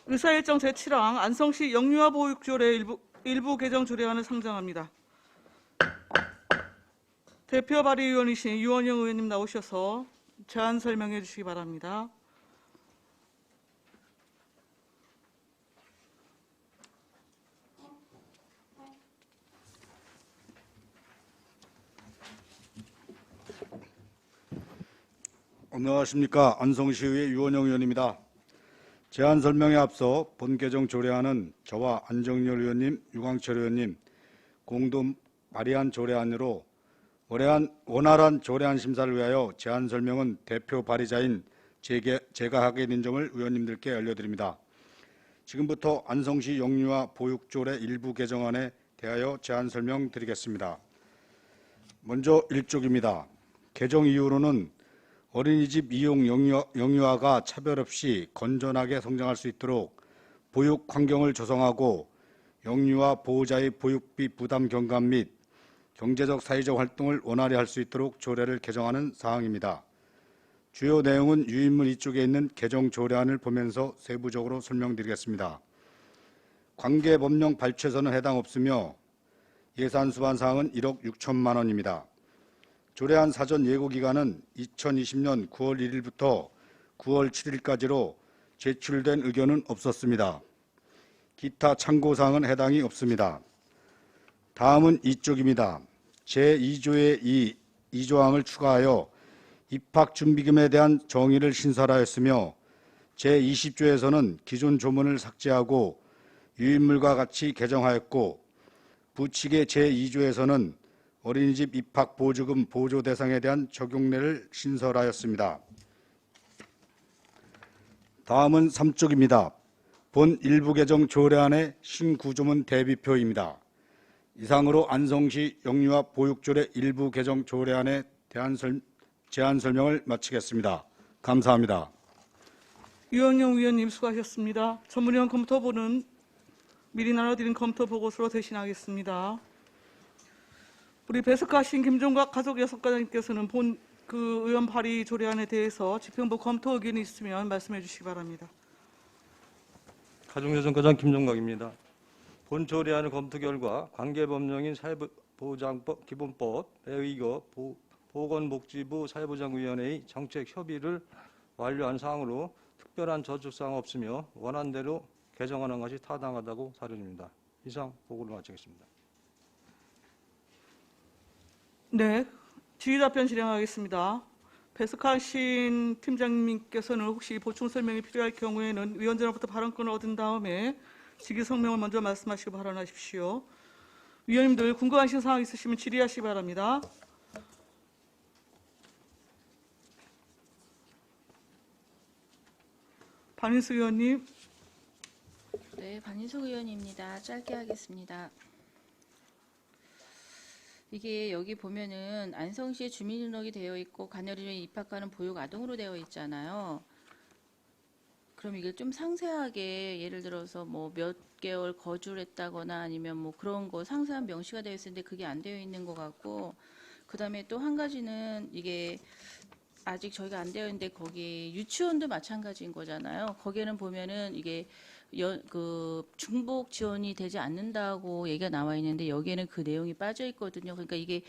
의사일정 제7항 안성시 영유아 보육조례 일부 개정 조례안을 상정합니다. 대표 발의위원이신 유원영 의원님 나오셔서 제안 설명해 주시기 바랍니다. 안녕하십니까. 안성시의회 유원영 의원입니다. 제안 설명에 앞서 본 개정 조례안은 저와 안정열 의원님, 유광철 의원님 공동 발의한 조례안으로 원활한 조례안 심사를 위하여 제안 설명은 대표 발의자인 제가 하게 된 점을 의원님들께 알려드립니다. 지금부터 안성시 영유아 보육조례 일부 개정안에 대하여 제안 설명드리겠습니다. 먼저 1쪽입니다. 개정 이유로는 어린이집 이용 영유아가 차별 없이 건전하게 성장할 수 있도록 보육 환경을 조성하고 영유아 보호자의 보육비 부담 경감 및 경제적 사회적 활동을 원활히 할 수 있도록 조례를 개정하는 사항입니다. 주요 내용은 유인물 2쪽에 있는 개정 조례안을 보면서 세부적으로 설명드리겠습니다. 관계 법령 발췌서는 해당 없으며 예산 수반 사항은 1억 6천만 원입니다. 조례안 사전 예고 기간은 2020년 9월 1일부터 9월 7일까지로 제출된 의견은 없었습니다. 기타 참고사항은 해당이 없습니다. 다음은 2쪽입니다. 제2조의 2조항을 추가하여 입학준비금에 대한 정의를 신설하였으며 제20조에서는 기존 조문을 삭제하고 유인물과 같이 개정하였고 부칙의 제2조에서는 어린이집 입학 보조금 보조 대상에 대한 적용례를 신설하였습니다. 다음은 3쪽입니다. 본 일부 개정 조례안의 신구조문 대비표입니다. 이상으로 안성시 영유아 보육조례 일부 개정 조례안에 대한 제안 설명을 마치겠습니다. 감사합니다. 유원영 의원님 수고하셨습니다. 전문위원 검토본은 미리 나눠드린 검토 보고서로 대신하겠습니다. 우리 배석하신 김종각 가족여성과장님께서는 본 의원 발의 조례안에 대해서 집행부 검토 의견이 있으면 말씀해 주시기 바랍니다. 가족여성과장 김종각입니다. 본 조례안의 검토 결과 관계법령인 사회보장법 기본법에 의거 보건복지부 사회보장위원회의 정책 협의를 완료한 사항으로 특별한 저촉사항 없으며 원안대로 개정하는 것이 타당하다고 사료드립니다. 이상 보고를 마치겠습니다. 네, 지휘답변 진행하겠습니다. 배석하신 팀장님께서는 혹시 보충 설명이 필요할 경우에는 위원장으로부터 발언권을 얻은 다음에 직위 성명을 먼저 말씀하시고 발언하십시오. 위원님들 궁금하신 사항 있으시면 질의하시기 바랍니다. 반인숙 의원님. 네, 반인숙 의원입니다. 짧게 하겠습니다. 이게 여기 보면은 안성시에 주민등록이 되어 있고 간여린이 입학하는 보육 아동으로 되어 있잖아요. 그럼 이게 좀 상세하게 예를 들어서 뭐 몇 개월 거주를 했다거나 아니면 뭐 그런 거 상세한 명시가 되어 있는데 그게 안 되어 있는 것 같고, 그 다음에 또 한 가지는 이게 아직 저희가 안 되어 있는데 거기 유치원도 마찬가지인 거잖아요. 거기에는 보면은 이게 중복 지원이 되지 않는다고 얘기가 나와 있는데 여기에는 그 내용이 빠져 있거든요. 그러니까 이게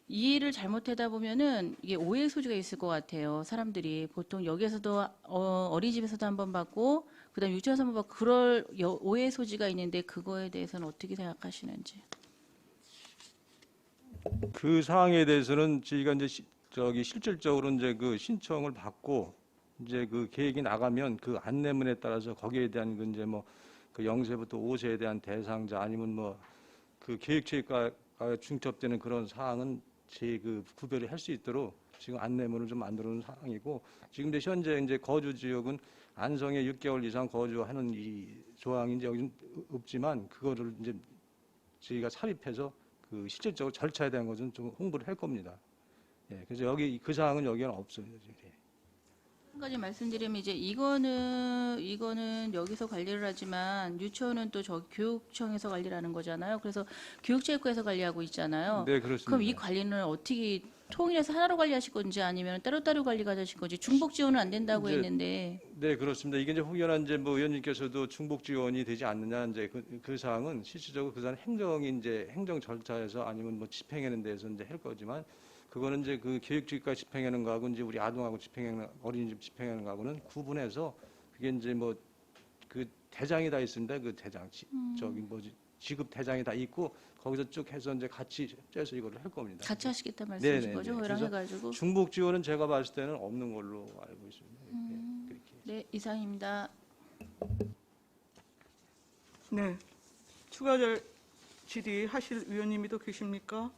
이해를 잘못하다 보면은 이게 오해 소지가 있을 것 같아요. 사람들이 보통 여기에서도 어린이집에서도 한번 받고 그다음 유치원에서 한번 받고 그럴 오해 소지가 있는데 그거에 대해서는 어떻게 생각하시는지. 그 사항에 대해서는 저희가 이제 실질적으로 이제 그 신청을 받고 이제 그 계획이 나가면 그 안내문에 따라서 거기에 대한 그 이제 뭐 그 0세부터 5세에 대한 대상자 아니면 뭐 그 계획체가 중첩되는 그런 사항은 그 구별을 할 수 있도록 지금 안내문을 좀 만들어 놓은 상황이고, 지금 현재 이제 거주 지역은 안성에 6개월 이상 거주하는 이 조항이 이제 여기는 없지만 그거를 이제 저희가 삽입해서 그 실질적으로 절차에 대한 것은 좀 홍보를 할 겁니다. 예, 그래서 여기 그 사항은 여기는 없습니다. 한 가지 말씀드리면 이제 이거는 여기서 관리를 하지만 유치원은 또 저 교육청에서 관리를 하는 거잖아요. 그래서 교육체육과에서 관리하고 있잖아요. 네, 그렇습니다. 그럼 이 관리는 어떻게 통일해서 하나로 관리하실 건지 아니면 따로따로 관리가 되실 건지 중복 지원은 안 된다고 이제 했는데 네, 그렇습니다. 이게 이제 혹여나 이제 뭐 의원님께서도 중복 지원이 되지 않느냐 이제 그 사항은 실질적으로 그 사항은 행정이 이제 행정 절차에서 아니면 뭐 집행하는 데서 이제 할 거지만 그거는 이제 그 교육직과 집행하는 거하고 이제 우리 아동하고 집행하는 어린이집 집행하는 거하고는 구분해서 그게 이제 뭐 그 대장이 다 있습니다. 그 대장 저기 뭐지 지급 대장이 다 있고 거기서 쭉 해서 이제 같이 째서 이거를 할 겁니다. 같이 하시겠다 말씀이신 네네네. 거죠? 그래서 회랑해가지고. 중복 지원은 제가 봤을 때는 없는 걸로 알고 있습니다. 그렇게. 네, 이상입니다. 네. 추가 질의하실 위원님이 또 계십니까?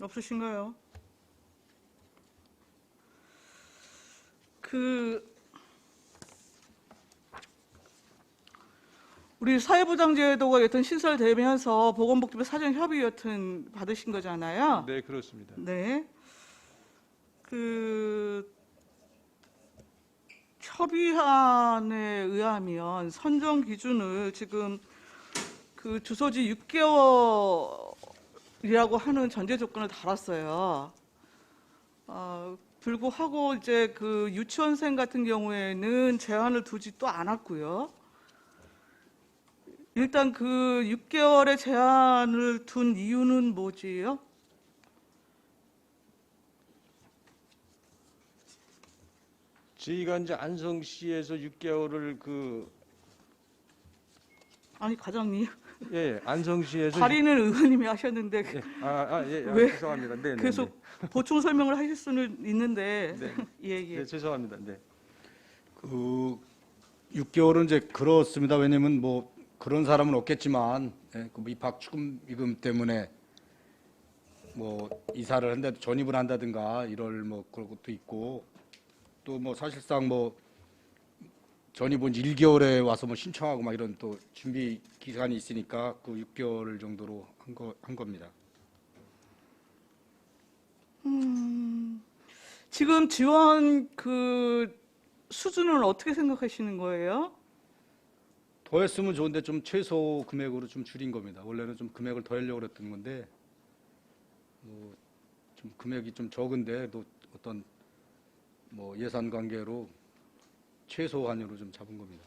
없으신가요? 우리 사회보장제도가 여튼 신설되면서 보건복지부 사전협의 여튼 받으신 거잖아요. 네, 그렇습니다. 네. 협의안에 의하면 선정 기준을 지금 그 주소지 6개월이라고 하는 전제 조건을 달았어요. 불구하고 이제 그 유치원생 같은 경우에는 제한을 두지 또 않았고요. 일단 그 6개월의 제한을 둔 이유는 뭐지요? 저희가 이제 안성시에서 6개월을 아니 과장님, 예, 안성시에서 발의는 의원님이 하셨는데 예, 왜 죄송합니다. 네, 계속 보충 설명을 하실 수는 있는데 네. 예. 네, 죄송합니다. 네. 그 6개월은 이제 그렇습니다. 왜냐면 뭐 그런 사람은 없겠지만 그 입학 축의금 때문에 뭐 이사를 한다 전입을 한다든가 이럴 뭐 그런 것도 있고 또 뭐 사실상 뭐 전입은 1개월에 와서 뭐 신청하고 막 이런 또 준비 기간이 있으니까 그 6개월 정도로 한 겁니다. 지금 지원 그 수준은 어떻게 생각하시는 거예요? 더 했으면 좋은데 좀 최소 금액으로 좀 줄인 겁니다. 원래는 좀 금액을 더 하려고 그랬던 건데 뭐 좀 금액이 좀 적은데 또 어떤 뭐 예산 관계로 최소 한으로 좀 잡은 겁니다.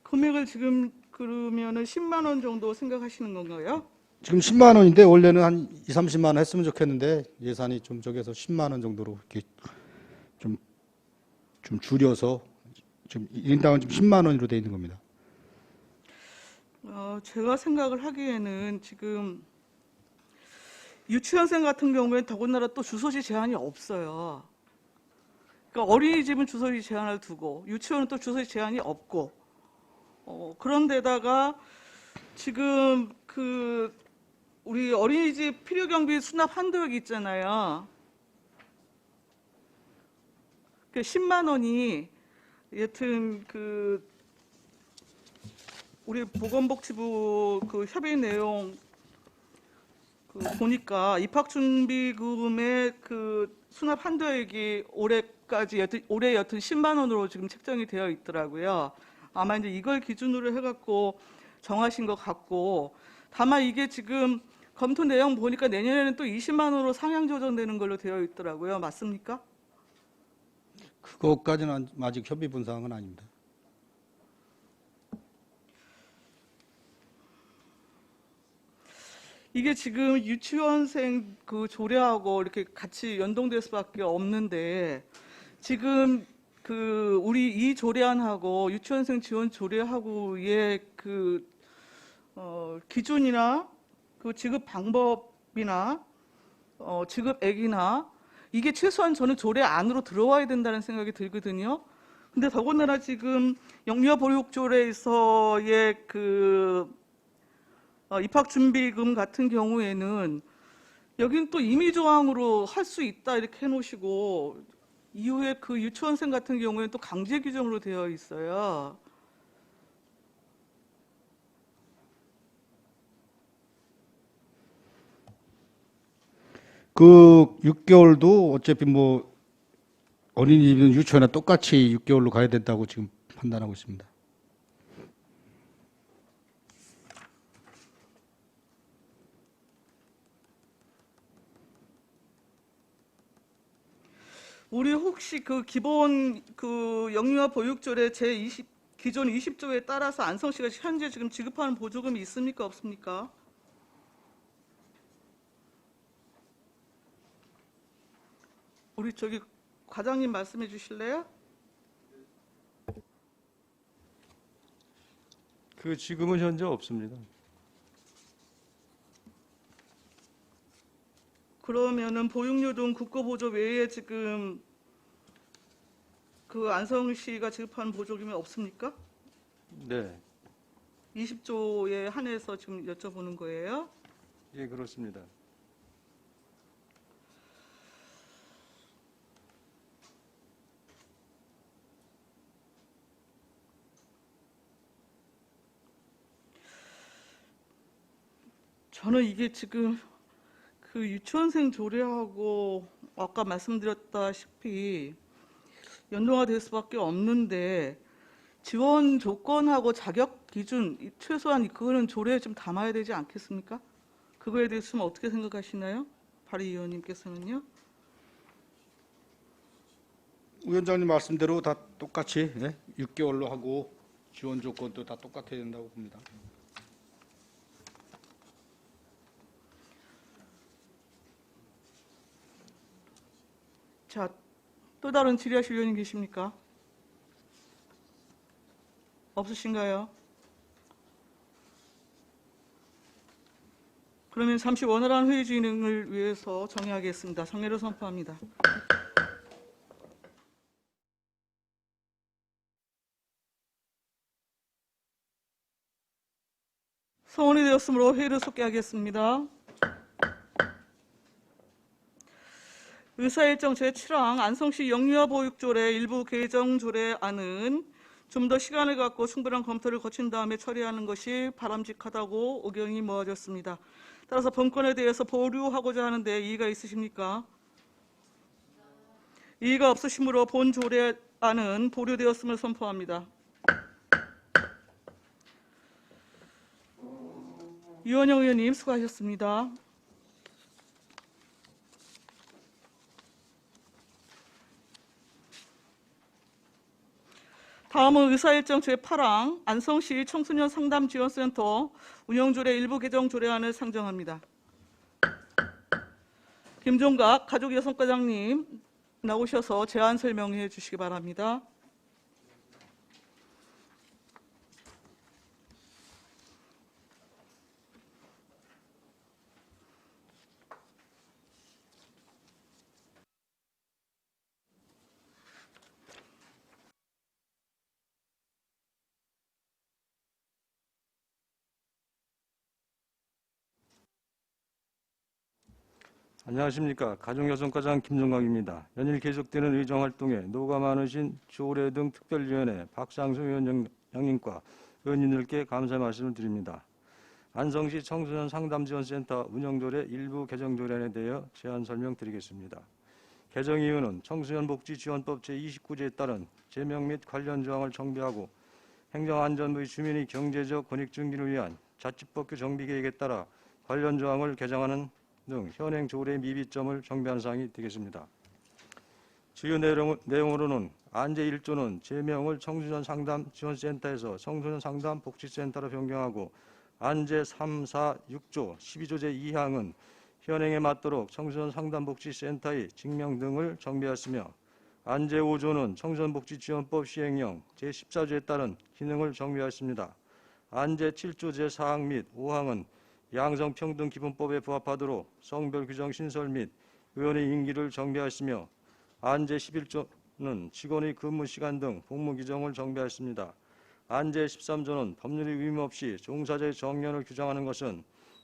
금액을 지금 그러면은 10만 원 정도 생각하시는 건가요? 지금 10만 원인데 원래는 한 2, 30만 원 했으면 좋겠는데 예산이 좀 적어서 10만 원 정도로 이렇게 좀 줄여서 좀 1인당은 좀 10만 원으로 돼 있는 겁니다. 제가 생각을 하기에는 지금 유치원생 같은 경우에 더군다나 또 주소지 제한이 없어요. 그러니까 어린이집은 주소지 제한을 두고 유치원은 또 주소지 제한이 없고 그런데다가 지금 그 우리 어린이집 필요경비 수납 한도액 있잖아요. 그 10만 원이 여튼 그 우리 보건복지부 그 협의 내용 그 보니까 입학준비금의 그 수납 한도액이 올해 여튼 10만 원으로 지금 책정이 되어 있더라고요. 아마 이제 이걸 기준으로 해갖고 정하신 것 같고, 다만 이게 지금 검토 내용 보니까 내년에는 또 20만 원으로 상향 조정되는 걸로 되어 있더라고요. 맞습니까? 그것까지는 아직 협의 본 사항은 아닙니다. 이게 지금 유치원생 그 조례하고 이렇게 같이 연동될 수밖에 없는데 지금 그 우리 이 조례안하고 유치원생 지원 조례하고의 그 기준이나 그 지급 방법이나 지급액이나 이게 최소한 저는 조례 안으로 들어와야 된다는 생각이 들거든요. 근데 더군다나 지금 영유아보육조례에서의 그 입학준비금 같은 경우에는 여기는 또 임의조항으로 할 수 있다 이렇게 해놓으시고 이후에 그 유치원생 같은 경우에는 또 강제 규정으로 되어 있어요. 그 6개월도 어차피 뭐 어린이집이든 유치원이나 똑같이 6개월로 가야 된다고 지금 판단하고 있습니다. 우리 혹시 그 기본 그 영유아 보육조례 제20 기존 20조에 따라서 안성시가 현재 지금 지급하는 보조금이 있습니까 없습니까? 우리 저기 과장님 말씀해 주실래요? 그 지금은 현재 없습니다. 그러면은 보육료 등 국고보조 외에 지금 그 안성시가 지급하는 보조금이 없습니까? 네, 20조에 한해서 지금 여쭤보는 거예요. 예, 그렇습니다. 저는 이게 지금 그 유치원생 조례하고 아까 말씀드렸다시피 연동화 될 수밖에 없는데 지원 조건하고 자격 기준 최소한 그거는 조례에 좀 담아야 되지 않겠습니까? 그거에 대해서는 어떻게 생각하시나요? 발의위원님께서는요? 위원장님 말씀대로 다 똑같이 6개월로 하고 지원 조건도 다 똑같아야 된다고 봅니다. 자, 또 다른 질의하실 의원님 계십니까? 없으신가요? 그러면 잠시 원활한 회의 진행을 위해서 정의하겠습니다. 정례를 선포합니다. 성원이 되었으므로 회의를 속개하겠습니다. 의사일정 제7항 안성시 영유아 보육조례 일부 개정 조례안은 좀 더 시간을 갖고 충분한 검토를 거친 다음에 처리하는 것이 바람직하다고 의견이 모아졌습니다. 따라서 본건에 대해서 보류하고자 하는데 이의가 있으십니까? 이의가 없으시므로 본 조례안은 보류되었음을 선포합니다. 유원영 의원님 수고하셨습니다. 다음은 의사일정 제8항 안성시 청소년 상담지원센터 운영조례 일부 개정 조례안을 상정합니다. 김종각 가족여성과장님 나오셔서 제안 설명해 주시기 바랍니다. 안녕하십니까. 가정여성과장 김종각입니다. 연일 계속되는 의정활동에 노가 많으신 조례 등 특별위원회 박상수 위원장님과 의원님들께 감사의 말씀을 드립니다. 안성시 청소년 상담지원센터 운영조례 일부 개정조례안에 대하여 제안 설명드리겠습니다. 개정 이유는 청소년복지지원법 제29조에 따른 제명 및 관련 조항을 정비하고 행정안전부의 주민의 경제적 권익 증진을 위한 자치법규 정비 계획에 따라 관련 조항을 개정하는 등 현행 조례의 미비점을 정비한 사항이 되겠습니다. 주요 내용으로는 안제 1조는 제명을 청소년 상담 지원센터에서 청소년 상담 복지센터로 변경하고 안제 3, 4, 6조, 12조 제2항은 현행에 맞도록 청소년 상담 복지센터의 직명 등을 정비하였으며 안제 5조는 청소년복지지원법 시행령 제14조에 따른 기능을 정비하였습니다. 안제 7조 제4항 및 5항은 양성평등기본법에 부합하도록 성별 규정 신설 및 의원의 임기를 정비하였으며 안제 11조는 직원의 근무 시간 등 복무 규정을 정비하였습니다. 안제 13조는 법률의 의무 없이 종사자의 정년을 규정하는 것은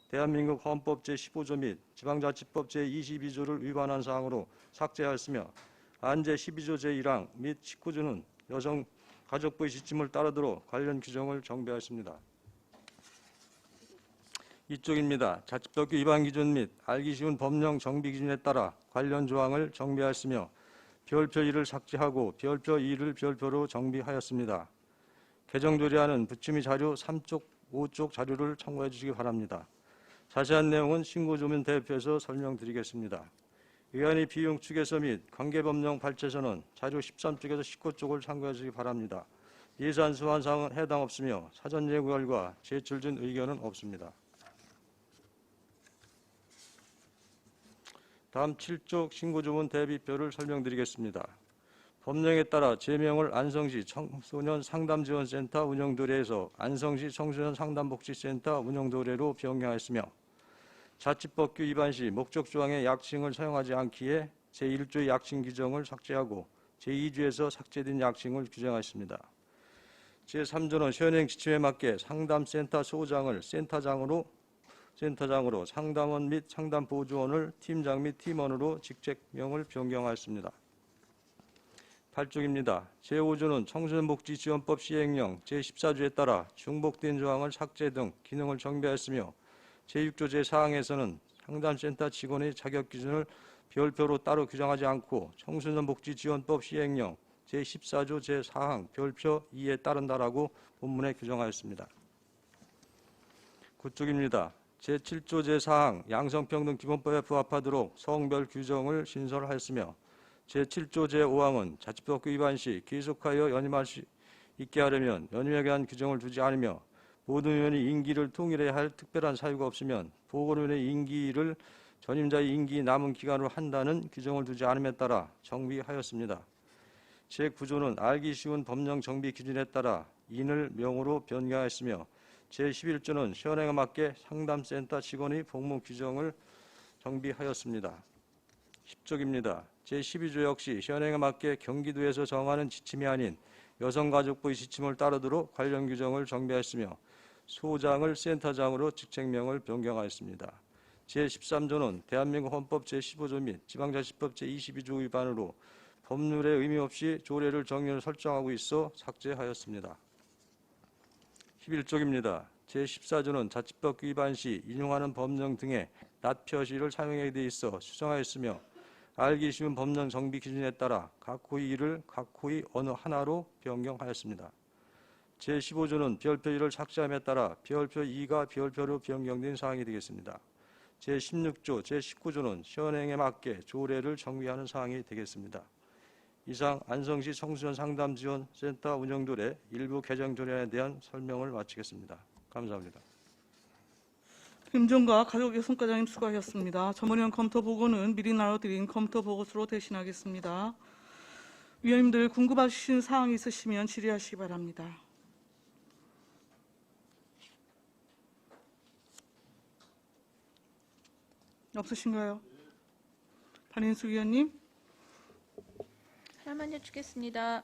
대한민국 헌법 제15조 및 지방자치법 제22조를 위반한 사항으로 삭제하였으며 안제 12조 제1항 및 19조는 여성가족부의 지침을 따르도록 관련 규정을 정비하였습니다. 이쪽입니다. 자치법규 위반 기준 및 알기 쉬운 법령 정비 기준에 따라 관련 조항을 정비하였으며 별표 1을 삭제하고 별표 2를 별표로 정비하였습니다. 개정조례안은 부침의 자료 3쪽, 5쪽 자료를 참고해 주시기 바랍니다. 자세한 내용은 신고조문 대표에서 설명드리겠습니다. 의안이 비용 측에서 및 관계법령 발제서는 자료 13쪽에서 19쪽을 참고하시기 바랍니다. 예산 소환 사항은 해당 없으며 사전 예고 결과 제출된 의견은 없습니다. 다음 7쪽 신고조문 대비표를 설명드리겠습니다. 법령에 따라 제명을 안성시 청소년 상담지원센터 운영도래에서 안성시 청소년 상담복지센터 운영도래로 변경하였으며 자치법규 위반 시 목적조항의 약칭을 사용하지 않기에 제1조의 약칭 규정을 삭제하고 제2조에서 삭제된 약칭을 규정하였습니다. 제3조는 현행 지침에 맞게 상담센터 소장을 센터장으로 상담원 및 상담보조원을 팀장 및 팀원으로 직책명을 변경하였습니다. 8쪽입니다. 제5조는 청소년복지지원법 시행령 제14조에 따라 중복된 조항을 삭제 등 기능을 정비하였으며 제6조 제4항에서는 상담센터 직원의 자격 기준을 별표로 따로 규정하지 않고 청소년복지지원법 시행령 제14조 제4항 별표 2에 따른다라고 본문에 규정하였습니다. 9쪽입니다. 제7조 제4항 양성평등 기본법에 부합하도록 성별 규정을 신설하였으며 제7조 제5항은 자치법규 위반 시 계속하여 연임할 수 있게 하려면 연임에 관한 규정을 두지 않으며 모든 의원이 임기를 통일해야 할 특별한 사유가 없으면 보궐의원의 임기를 전임자의 임기 남은 기간으로 한다는 규정을 두지 않음에 따라 정비하였습니다. 제9조는 알기 쉬운 법령 정비 기준에 따라 인을 명으로 변경하였으며 제11조는 현행에 맞게 상담센터 직원의 복무 규정을 정비하였습니다. 10쪽입니다. 제12조 역시 현행에 맞게 경기도에서 정하는 지침이 아닌 여성가족부의 지침을 따르도록 관련 규정을 정비하였으며 소장을 센터장으로 직책명을 변경하였습니다. 제13조는 대한민국 헌법 제15조 및 지방자치법 제22조 위반으로 법률에 의미 없이 조례를 정의를 설정하고 있어 삭제하였습니다. 11쪽입니다. 제14조는 자치법 위반 시 인용하는 법령 등의 낱 표시를 사용하게 돼 있어 수정하였으며 알기 쉬운 법령 정비 기준에 따라 각 호의 1을 각 호의 어느 하나로 변경하였습니다. 제15조는 별표 1을 삭제함에 따라 별표 2가 별표로 변경된 사항이 되겠습니다. 제16조, 제19조는 현행에 맞게 조례를 정비하는 사항이 되겠습니다. 이상 안성시 청소년 상담지원센터 운영도래 일부 개정 조례에 대한 설명을 마치겠습니다. 감사합니다. 김종과 가족 여성과장님 수고하셨습니다. 전문위원 검토 보고는 미리 나눠드린 검토 보고서로 대신하겠습니다. 위원님들 궁금하신 사항이 있으시면 질의하시기 바랍니다. 없으신가요? 반인수 위원님. 하나만 여쭙겠습니다.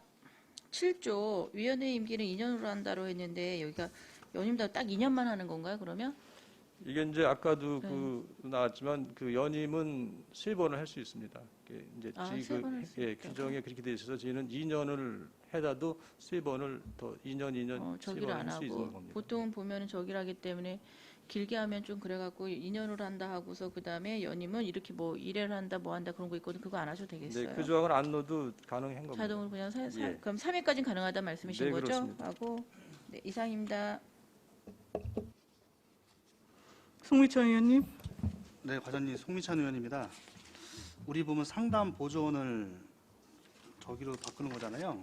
7조 위원회 임기는 2년으로 한다로 했는데 여기가 연임도 딱 2년만 하는 건가요? 그러면? 이게 이제 아까도 나왔지만 그 연임은 3번을 할 수 있습니다. 이제 세 번을 할수 있다. 규정에 그렇게 돼 있어서 저희는 2년을 해다도 3번을 더 2년, 2년, 저기를 3번을 안 할 수 있는 하고 겁니다. 보통은 보면은 저기를 하기 때문에 길게 하면 좀 그래갖고 2년으로 한다 하고서 그 다음에 연임은 이렇게 뭐 1회를 한다 뭐 한다 그런 거 있거든. 그거 안 하셔도 되겠어요. 네, 그 조항을 안 넣어도 가능한 겁니다. 자동으로 그냥 예. 그럼 3회까지는 가능하다는 말씀이신 네, 거죠? 그렇습니다. 하고 네, 이상입니다. 송미천 의원님. 네, 과장님 송미찬 의원입니다. 우리 보면 상담 보조원을 저기로 바꾸는 거잖아요.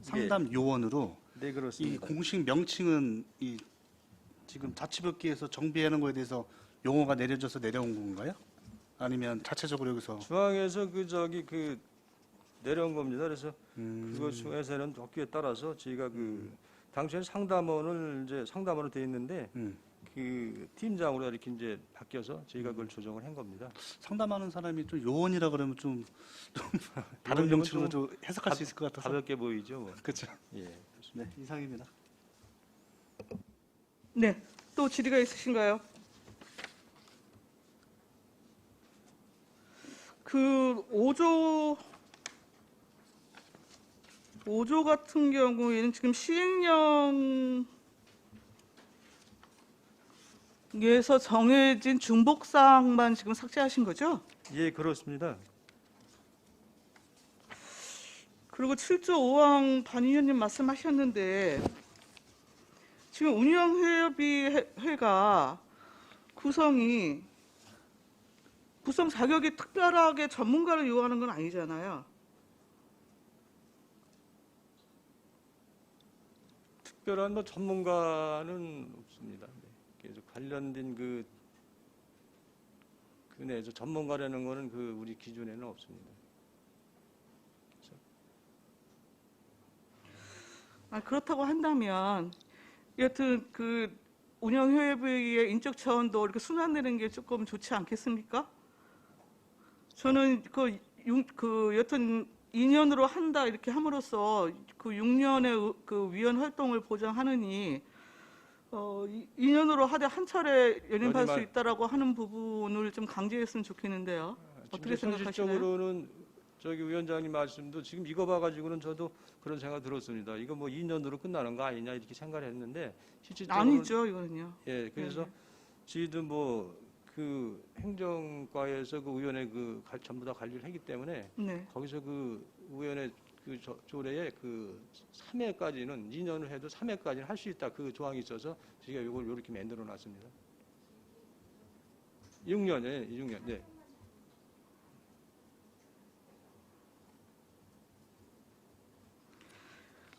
상담 요원으로. 네, 이 그렇습니다. 공식 명칭은 이 지금 자치법규에서 정비하는 거에 대해서 용어가 내려져서 내려온 건가요? 아니면 자체적으로 여기서 중앙에서 그 내려온 겁니다. 그래서 그거 중에서는 법규에 따라서 저희가 당초에 상담원으로 돼 있는데 그 팀장으로 이렇게 이제 바뀌어서 저희가 그걸 조정을 한 겁니다. 상담하는 사람이 좀 요원이라 그러면 좀 다른 요원이면 명칭으로 좀 해석할 수 있을 것 같아서. 가볍게 보이죠. 뭐. 그렇죠. 예. 네, 이상입니다. 네. 또 질의가 있으신가요? 그 5조 같은 경우에는 지금 시행령에서 정해진 중복사항만 지금 삭제하신 거죠? 예, 그렇습니다. 그리고 7조 5항 반 의원님 말씀하셨는데 지금 운영회의가 구성이 구성 자격이 특별하게 전문가를 요구하는 건 아니잖아요. 특별한 뭐 전문가는 없습니다. 네. 그래서 관련된 내에서 전문가라는 거는 우리 기준에는 없습니다. 그렇다고 한다면 여튼 운영협의회의 인적 차원도 이렇게 순환되는 게 조금 좋지 않겠습니까? 저는 여튼 2년으로 한다 이렇게 함으로써 6년의 위원 활동을 보장하느니 2년으로 하되 한 차례 연임할 수 있다라고 하는 부분을 좀 강조했으면 좋겠는데요. 어떻게 생각하시나요? 현실적으로는 위원장님 말씀도 지금 이거 봐가지고는 저도 그런 생각 들었습니다. 이거 뭐 2년으로 끝나는 거 아니냐 이렇게 생각을 했는데 실질적으로 아니죠, 이거는요. 예, 그래서 저희도 행정과에서 의원회 전부 다 관리를 했기 때문에 네. 거기서 의원회 조례에 3회까지는 2년을 해도 3회까지는 할 수 있다 그 조항이 있어서 저희가 이걸 이렇게 만들어 놨습니다. 6년에 6년. 네.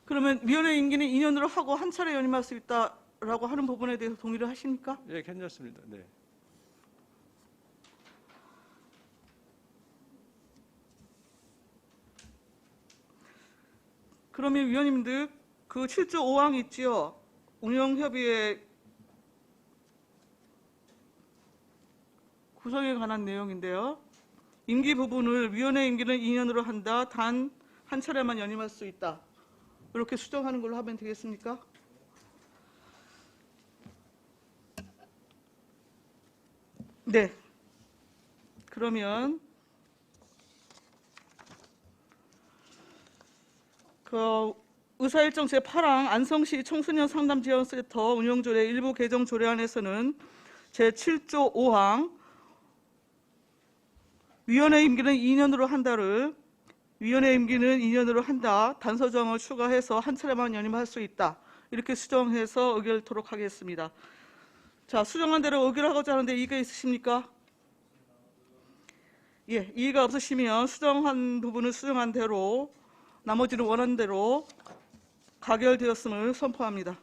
그러면 위원회 임기는 2년으로 하고 한 차례 연임할 수 있다라고 하는 부분에 대해서 동의를 하십니까? 예, 괜찮습니다. 네. 그러면 위원님들 7조 5항 있지요. 운영협의회 구성에 관한 내용인데요. 임기 부분을 위원회 임기는 2년으로 한다. 단 한 차례만 연임할 수 있다. 이렇게 수정하는 걸로 하면 되겠습니까? 네. 그러면 의사일정 제8항 안성시 청소년 상담지원센터 운영조례 일부 개정 조례안에서는 제7조 5항 위원회 임기는 2년으로 한다를 위원회 임기는 2년으로 한다. 단서 조항을 추가해서 한 차례만 연임할 수 있다. 이렇게 수정해서 의결토록 하겠습니다. 자, 수정한 대로 의결하고자 하는데 이의가 있으십니까? 예, 이의가 없으시면 수정한 부분을 수정한 대로 나머지는 원하는 대로 가결되었음을 선포합니다.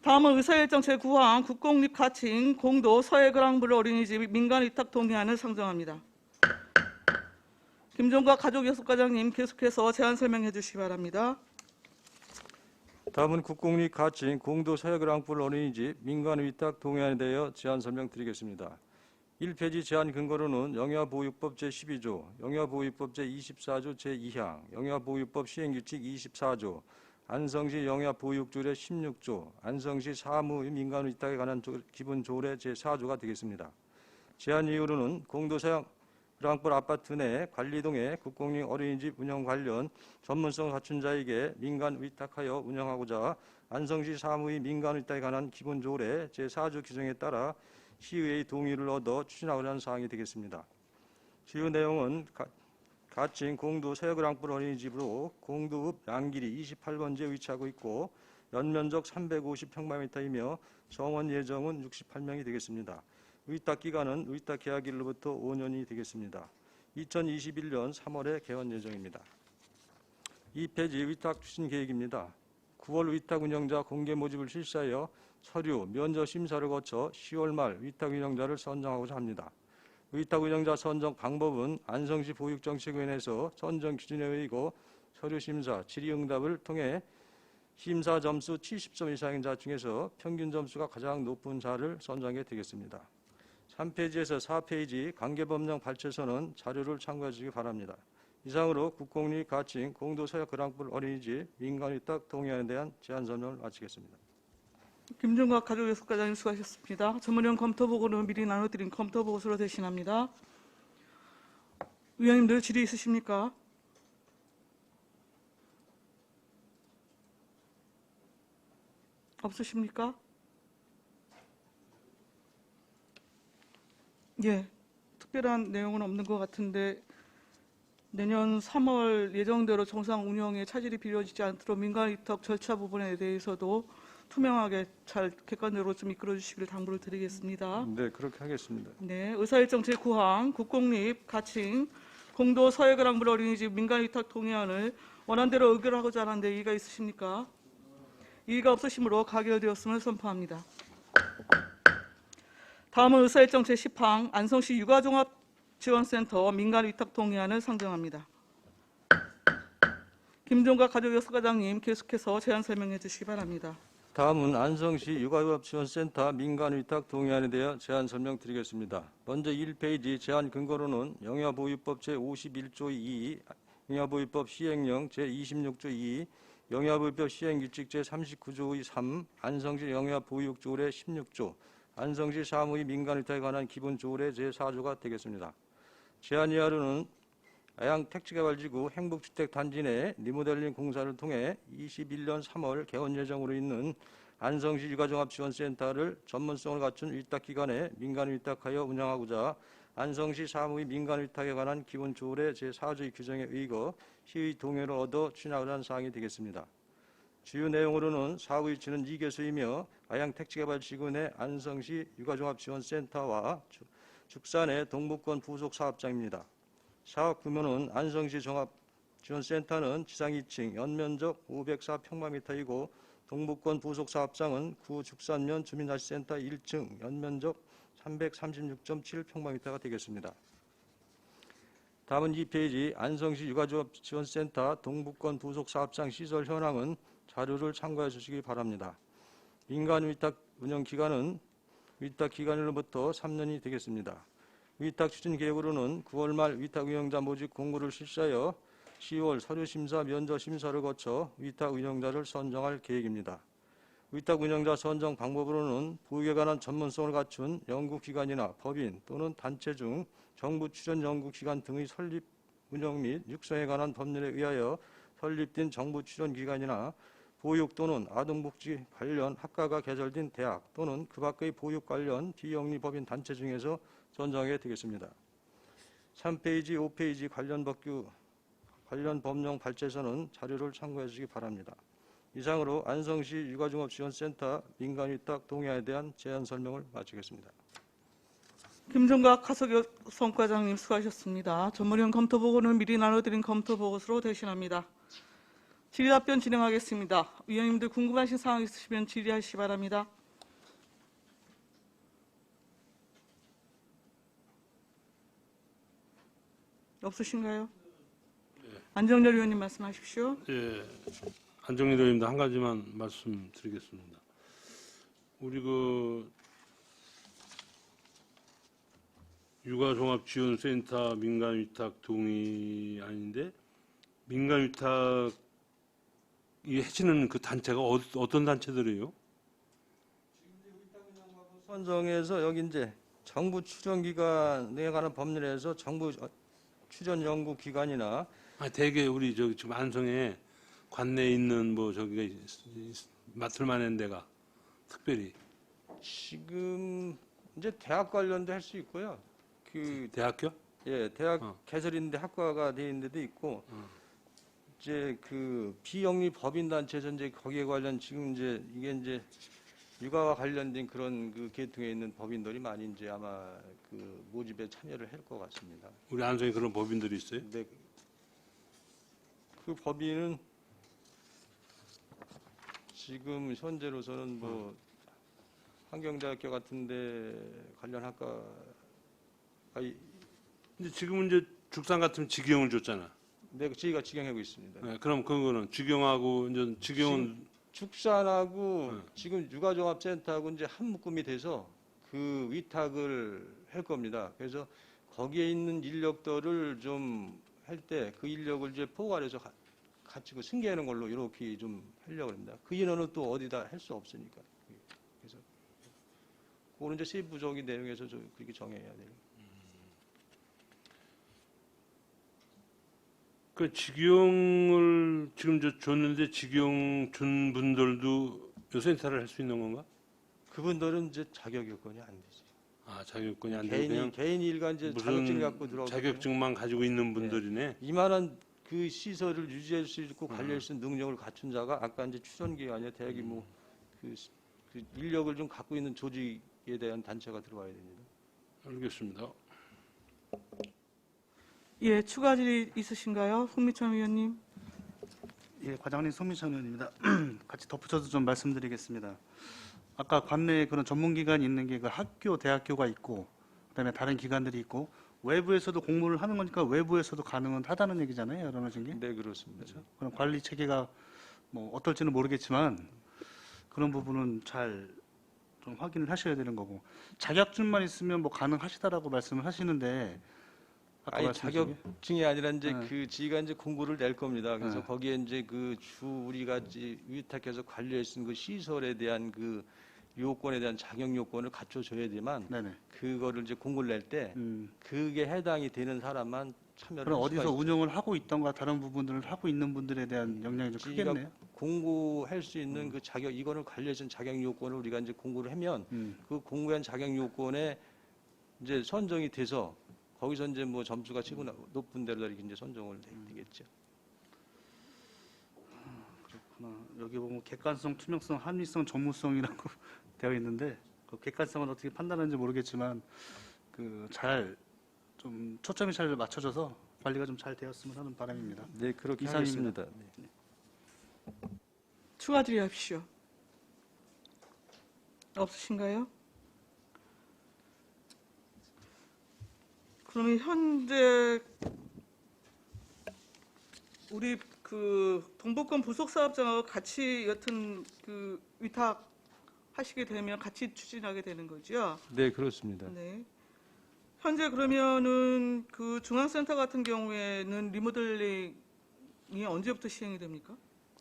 다음은 의사일정 제9항 국공립 가칭 공도 서해그랑블 어린이집 민간위탁 동의안을 상정합니다. 김종각 가족예술과장님 계속해서 제안 설명해 주시기 바랍니다. 다음은 국공립 가칭 공도 서해그랑불 어린이집 민간위탁 동의안에 대하여 제안 설명드리겠습니다. 1페이지 제안 근거로는 영유아보호육법 제12조, 영유아보호육법 제24조 제2항, 영유아보호육법 시행규칙 24조, 안성시 영유아보호육조례 16조, 안성시 사무 민간위탁에 관한 기본조례 제4조가 되겠습니다. 제안 이유로는 공도 서해그랑불 아파트 내 관리동의 국공립 어린이집 운영 관련 전문성 갖춘 자에게 민간위탁하여 운영하고자 안성시 사무의 민간위탁에 관한 기본조례 제4조 규정에 따라 시의회의 동의를 얻어 추진하고자 하는 사항이 되겠습니다. 주요 내용은 가칭 공도 서해그랑불 어린이집으로 공도읍 양길이 28번지에 위치하고 있고 연면적 350평방미터이며 정원 예정은 68명이 되겠습니다. 위탁 기간은 위탁 계약일로부터 5년이 되겠습니다. 2021년 3월에 개원 예정입니다. 2페이지 위탁 추진 계획입니다. 9월 위탁 운영자 공개 모집을 실시하여 서류, 면접 심사를 거쳐 10월 말 위탁 운영자를 선정하고자 합니다. 위탁 운영자 선정 방법은 안성시 보육정책위원회에서 선정 기준에 의거 서류 심사, 질의응답을 통해 심사 점수 70점 이상인 자 중에서 평균 점수가 가장 높은 자를 선정하게 되겠습니다. 3페이지에서 4페이지 관계법령 발췌서는 자료를 참고해 주시기 바랍니다. 이상으로 국공립 가칭 공도 서해그랑불 어린이집 민간위탁 동의안에 대한 제안 설명을 마치겠습니다. 김종각 가족예술과장님 수고하셨습니다. 전문위원 검토보고는 미리 나눠드린 검토보고서로 대신합니다. 위원님들 질의 있으십니까? 없으십니까? 예, 특별한 내용은 없는 것 같은데 내년 3월 예정대로 정상 운영에 차질이 빚어지지 않도록 민간위탁 절차 부분에 대해서도 투명하게 잘 객관적으로 좀 이끌어 주시길 당부를 드리겠습니다. 네, 그렇게 하겠습니다. 네, 의사일정 제9항 국공립 가칭 공도 서해그랑물 어린이집 민간위탁 동의안을 원안대로 의결하고자 하는데 이의가 있으십니까? 이의가 없으시므로 가결되었음을 선포합니다. 다음은 의사일정 제10항 안성시 육아종합지원센터 민간위탁 동의안을 상정합니다. 김종각 가족여섯과장님 계속해서 제안 설명해 주시기 바랍니다. 다음은 안성시 육아휴업지원센터 민간위탁 동의안에 대해 제안 설명드리겠습니다. 먼저 1페이지 제안 근거로는 영유아보육법 제51조 2, 영유아보육법 시행령 제26조 2, 영유아보육법 시행규칙 제39조 3, 안성시 영유아보육조례 16조, 안성시 사무의 민간위탁에 관한 기본조례 제4조가 되겠습니다. 제안 이하로는 아양택지개발지구 행복주택단지 내 리모델링 공사를 통해 21년 3월 개원 예정으로 있는 안성시 육아종합지원센터를 전문성을 갖춘 위탁기관에 민간위탁하여 운영하고자 안성시 사무의 민간위탁에 관한 기본조례 제4조의 규정에 의거 시의 동의를 얻어 추진하고자 하는 사항이 되겠습니다. 주요 내용으로는 사후 위치는 2개소이며 아양택지개발지구 내 안성시 육아종합지원센터와 죽산의 동북권 부속 사업장입니다. 사업 규모는 안성시 종합지원센터는 지상 2층, 연면적 504평방미터이고 동북권 부속 사업장은 구 죽산면 주민자치센터 1층, 연면적 336.7평방미터가 되겠습니다. 다음은 2페이지 안성시 육아지원센터 동북권 부속 사업장 시설 현황은 자료를 참고해 주시기 바랍니다. 민간 위탁 운영 기간은 위탁 기간으로부터 3년이 되겠습니다. 위탁 추진 계획으로는 9월 말 위탁 운영자 모집 공고를 실시하여 10월 서류 심사 면접 심사를 거쳐 위탁 운영자를 선정할 계획입니다. 위탁 운영자 선정 방법으로는 보육에 관한 전문성을 갖춘 연구기관이나 법인 또는 단체 중 정부 출연 연구기관 등의 설립, 운영 및 육성에 관한 법률에 의하여 설립된 정부 출연 기관이나 보육 또는 아동복지 관련 학과가 개설된 대학 또는 그 밖의 보육 관련 비영리법인 단체 중에서 선정하게 되겠습니다. 3페이지, 5페이지 관련 법령 발제서는 자료를 참고해 주시기 바랍니다. 이상으로 안성시 육아종합지원센터 민간위탁 동의안에 대한 제안 설명을 마치겠습니다. 김종각 가석여성과장님 수고하셨습니다. 전문위원 검토 보고는 미리 나눠드린 검토 보고서로 대신합니다. 질의 답변 진행하겠습니다. 위원님들 궁금하신 사항 있으시면 질의하시기 바랍니다. 없으신가요? 안정열 의원님 말씀하십시오. 예, 안정일 의원님도 한 가지만 말씀드리겠습니다. 우리 육아종합지원센터 민간위탁 동의안인데 민간위탁이 해지는 그 단체가 어떤 단체들이에요? 선정해서 여기 이제 정부 출연기관에 관한 법률에서 정부 출연 연구기관이나 대개 우리 지금 안성에 관내에 있는 저기가 맡을 만한 데가 특별히 지금 이제 대학 관련도 할 수 있고요. 대학교? 예, 대학 개설인데 학과가 돼 있는 데도 있고 이제 비영리 법인 단체에서 이제 거기에 관련 지금 이제 이게 이제 육아와 관련된 그런 계통에 있는 법인들이 많이 이제 아마 모집에 참여를 할 것 같습니다. 우리 안성에 그런 법인들이 있어요? 네. 그 법인은 지금 현재로서는 환경대학교 같은데 관련 학과가 근데 지금은 이제 죽산 같으면 직영을 줬잖아. 네, 저희가 직영하고 있습니다. 네, 그럼 그거는 직영하고 이제 직영은 축산하고 지금 육아종합센터하고 이제 한 묶음이 돼서 그 위탁을 할 겁니다. 그래서 거기에 있는 인력들을 좀 할 때 그 인력을 이제 포괄해서 같이 승계하는 걸로 이렇게 좀 하려고 합니다. 그 인원은 또 어디다 할 수 없으니까. 그래서 그거는 이제 세부적인 내용에서 그렇게 정해야 돼요. 그 직영을 지금 줬는데 직영 준 분들도 요 센터를 할 수 있는 건가? 그분들은 이제 자격 요건이 안 되죠. 아, 자격증이 안 되고 그냥 개인 일간 이제 자격증 갖고 들어오고 자격증만 가지고 있는 분들이네. 이만한 그 시설을 유지할 수 있고 관리할 수 있는 능력을 갖춘 자가 아까 이제 출연기관이나 대학이 그 인력을 좀 갖고 있는 조직에 대한 단체가 들어와야 됩니다. 알겠습니다. 예, 추가 질의 있으신가요? 송미찬 의원님. 예, 과장님 송미찬 의원입니다. 같이 덧붙여서 좀 말씀드리겠습니다. 아까 관내에 그런 전문기관이 있는 게 그 학교, 대학교가 있고 그다음에 다른 기관들이 있고 외부에서도 공모를 하는 거니까 외부에서도 가능은 하다는 얘기잖아요. 여러분 게. 네, 그렇습니다. 그럼 관리 체계가 뭐 어떨지는 모르겠지만 그런 부분은 잘 좀 확인을 하셔야 되는 거고 자격증만 있으면 뭐 가능하시다라고 말씀을 하시는데 아까 아니 말씀 중에 자격증이 아니라 이제 네. 그 지가 이제 공고를 낼 겁니다. 그래서 네. 거기에 이제 그 주 우리가 이제 위탁해서 관리할 수 있는 그 시설에 대한 그 요건에 대한 자격 요건을 갖춰줘야 되지만 네네. 그거를 이제 공고를 낼 때 그게 해당이 되는 사람만 참여를 그럼 할 수가 어디서 운영을 하고 있던가 다른 부분들을 하고 있는 분들에 대한 영향이 좀 지가 크겠네요. 공고할 수 있는 그 자격 이거를 관리할 수 있는 자격 요건을 우리가 이제 공고를 하면 그 공고한 자격 요건에 이제 선정이 돼서 거기서 이제 뭐 점수가 치고 높은 데로 이렇게 이제 선정을 되겠죠. 그렇구나. 여기 보면 객관성, 투명성, 합리성, 전무성이라고 되어 있는데 그 객관성은 어떻게 판단하는지 모르겠지만 그 잘 좀 초점이 잘 맞춰져서 관리가 좀 잘 되었으면 하는 바람입니다. 네, 그렇게 이상입니다. 하겠습니다. 네. 추가 질의하십시오. 없으신가요? 그러면 현재 우리 그 동북권 부속 사업장하고 같이 여튼 그 위탁하시게 되면 같이 추진하게 되는 거죠? 네, 그렇습니다. 네. 현재 그러면은 그 중앙센터 같은 경우에는 리모델링이 언제부터 시행이 됩니까?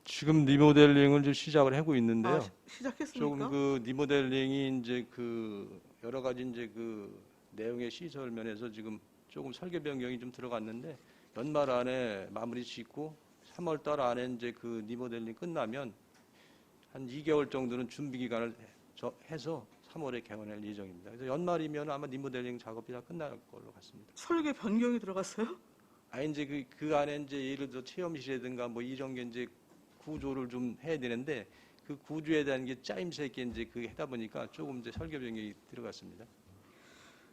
지금 리모델링을 좀 시작을 하고 있는데요. 아, 시작했습니까? 조금 그 리모델링이 이제 그 여러 가지 이제 그 내용의 시설 면에서 지금 조금 설계 변경이 좀 들어갔는데 연말 안에 마무리 짓고 3월 달 안에 이제 그 리모델링 끝나면 한 2개월 정도는 준비 기간을 해서 3월에 개원할 예정입니다. 그래서 연말이면 아마 리모델링 작업이 다 끝날 걸로 같습니다. 설계 변경이 들어갔어요? 아 이제 그 안에 이제 예를 들어 체험실이라든가 뭐 이런 게 이제 구조를 좀 해야 되는데 그 구조에 대한 게 짜임새 있게 이제 그 하다 보니까 조금 이제 설계 변경이 들어갔습니다.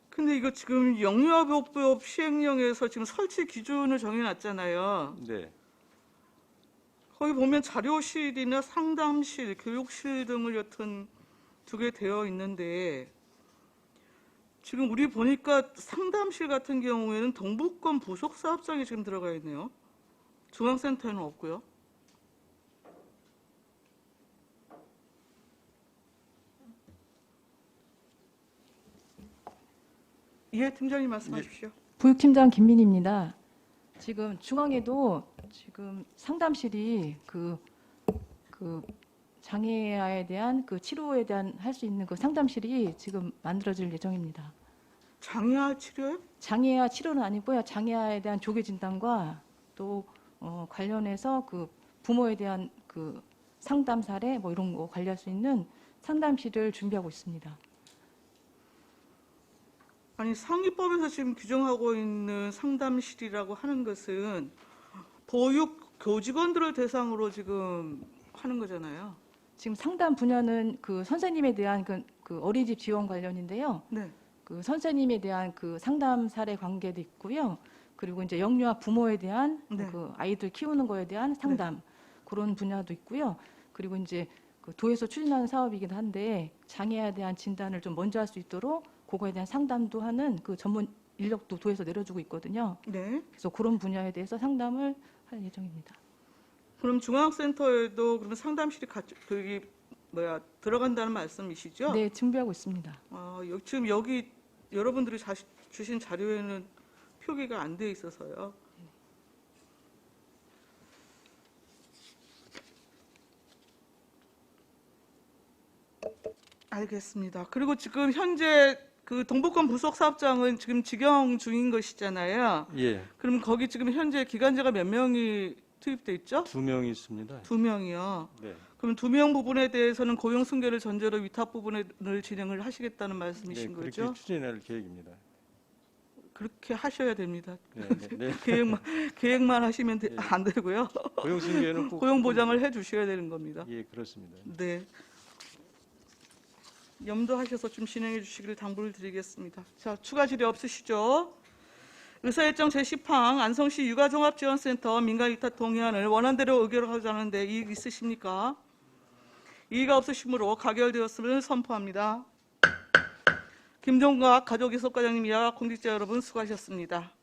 근데 이거 지금 영유아보호법 시행령에서 지금 설치 기준을 정해놨잖아요. 네. 거기 보면 자료실이나 상담실, 교육실 등을 여튼 두게 되어 있는데 지금 우리 보니까 상담실 같은 경우에는 동북권 부속 사업장이 지금 들어가 있네요. 중앙센터에는 없고요. 예, 팀장님 말씀하십시오. 보육팀장 김민희입니다. 지금 중앙에도 지금 상담실이 그 장애아에 대한 그 치료에 대한 할 수 있는 그 상담실이 지금 만들어질 예정입니다. 장애아 치료요? 장애아 치료는 아니고요. 장애아에 대한 조기 진단과 또 관련해서 그 부모에 대한 그 상담 사례 뭐 이런 거 관리할 수 있는 상담실을 준비하고 있습니다. 아니 상위법에서 지금 규정하고 있는 상담실이라고 하는 것은 보육 교직원들을 대상으로 지금 하는 거잖아요. 지금 상담 분야는 그 선생님에 대한 그 어린이집 지원 관련인데요. 네. 그 선생님에 대한 그 상담 사례 관계도 있고요. 그리고 이제 영유아 부모에 대한 네. 그 아이들 키우는 거에 대한 상담 그런 분야도 있고요. 그리고 이제 그 도에서 추진하는 사업이긴 한데 장애에 대한 진단을 좀 먼저 할 수 있도록 그거에 대한 상담도 하는 그 전문 인력도 도에서 내려주고 있거든요. 네. 그래서 그런 분야에 대해서 상담을 할 예정입니다. 그럼 중앙센터에도 그러면 상담실이 거기 들어간다는 말씀이시죠? 네, 준비하고 있습니다. 지금 여기 여러분들이 주신 자료에는 표기가 안 돼 있어서요. 알겠습니다. 그리고 지금 현재 그 동북권 부속 사업장은 지금 직영 중인 것이잖아요. 예. 그럼 거기 지금 현재 기간제가 몇 명이 투입돼 있죠? 2명이 있습니다. 2명이요. 네. 그럼 2명 부분에 대해서는 고용 승계를 전제로 위탁 부분을 진행을 하시겠다는 네, 말씀이신 그렇게 거죠? 추진할 계획입니다. 그렇게 하셔야 됩니다. 네, 네, 네. 계획만 하시면 네. 안 되고요. 고용 승계는 꼭 고용 보장을 해 주셔야 되는 겁니다. 예, 그렇습니다. 네. 염두하셔서 좀 진행해 주시기를 당부를 드리겠습니다. 자, 추가 질의 없으시죠? 의사일정 제10항 안성시 육아종합지원센터 민간위탁 동의안을 원안대로 의결하고자 하는데 이의 있으십니까? 이의가 없으시므로 가결되었음을 선포합니다. 김종각 가족이섭과장님이야 공직자 여러분 수고하셨습니다.